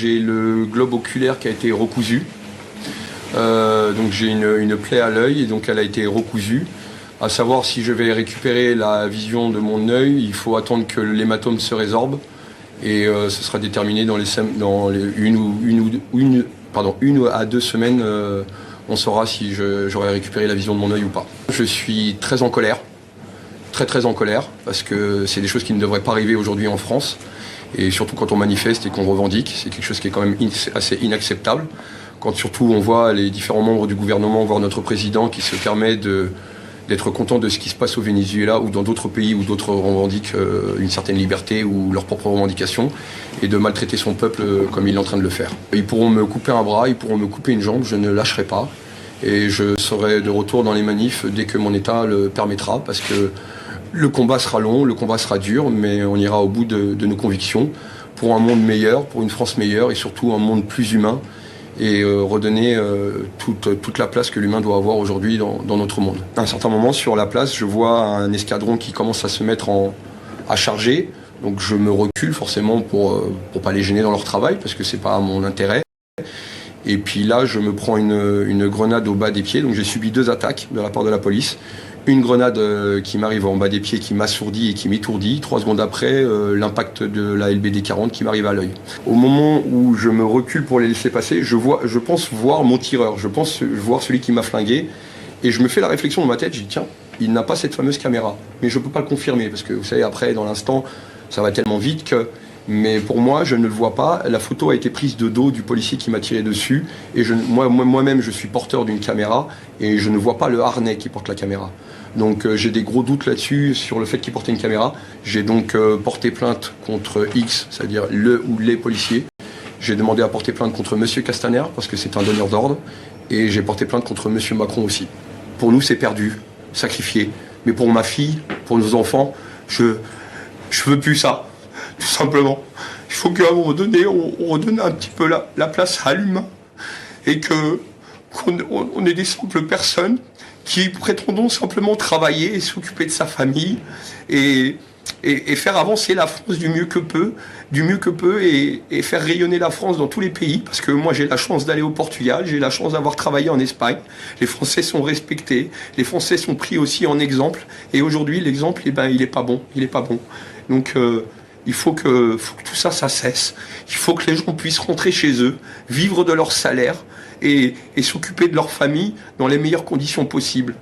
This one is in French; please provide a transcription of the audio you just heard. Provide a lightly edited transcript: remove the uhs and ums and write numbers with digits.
J'ai le globe oculaire qui a été recousu. Donc j'ai une plaie à l'œil et donc elle a été recousue. À savoir si je vais récupérer la vision de mon œil, il faut attendre que l'hématome se résorbe et ce sera déterminé dans une à 2 semaines. On saura si j'aurai récupéré la vision de mon œil ou pas. Je suis très en colère, très en colère, parce que c'est des choses qui ne devraient pas arriver aujourd'hui en France. Et surtout quand on manifeste et qu'on revendique, c'est quelque chose qui est quand même assez inacceptable. Quand surtout on voit les différents membres du gouvernement, voire notre président qui se permet d'être content de ce qui se passe au Venezuela ou dans d'autres pays où d'autres revendiquent une certaine liberté ou leurs propres revendications et de maltraiter son peuple comme il est en train de le faire. Ils pourront me couper un bras, ils pourront me couper une jambe, je ne lâcherai pas et je serai de retour dans les manifs dès que mon état le permettra parce que le combat sera long, le combat sera dur, mais on ira au bout de nos convictions pour un monde meilleur, pour une France meilleure et surtout un monde plus humain et redonner toute la place que l'humain doit avoir aujourd'hui dans notre monde. À un certain moment, sur la place, je vois un escadron qui commence à se mettre à charger. Donc je me recule forcément pour pas les gêner dans leur travail, parce que c'est pas à mon intérêt. Et puis là, je me prends une grenade au bas des pieds. Donc j'ai subi 2 attaques de la part de la police. Une grenade qui m'arrive en bas des pieds, qui m'assourdit et qui m'étourdit. 3 secondes après, l'impact de la LBD 40 qui m'arrive à l'œil. Au moment où je me recule pour les laisser passer, je pense voir mon tireur. Je pense voir celui qui m'a flingué. Et je me fais la réflexion dans ma tête, je dis tiens, il n'a pas cette fameuse caméra. Mais je ne peux pas le confirmer, parce que vous savez, après, dans l'instant, ça va tellement vite que... Mais pour moi, je ne le vois pas. La photo a été prise de dos du policier qui m'a tiré dessus. Et moi-même, je suis porteur d'une caméra et je ne vois pas le harnais qui porte la caméra. Donc j'ai des gros doutes là-dessus sur le fait qu'il portait une caméra. J'ai donc porté plainte contre X, c'est-à-dire le ou les policiers. J'ai demandé à porter plainte contre Monsieur Castaner parce que c'est un donneur d'ordre. Et j'ai porté plainte contre Monsieur Macron aussi. Pour nous, c'est perdu, sacrifié. Mais pour ma fille, pour nos enfants, je veux plus ça. Tout simplement. Il faut qu'à un moment donné, on redonne un petit peu la place à l'humain et qu'on ait des simples personnes qui prétendons simplement travailler et s'occuper de sa famille et faire avancer la France du mieux que peut et faire rayonner la France dans tous les pays, parce que moi j'ai la chance d'aller au Portugal, j'ai la chance d'avoir travaillé en Espagne, les Français sont respectés, les Français sont pris aussi en exemple, et aujourd'hui l'exemple, il est pas bon, Donc il faut que tout ça cesse, il faut que les gens puissent rentrer chez eux, vivre de leur salaire et s'occuper de leur famille dans les meilleures conditions possibles.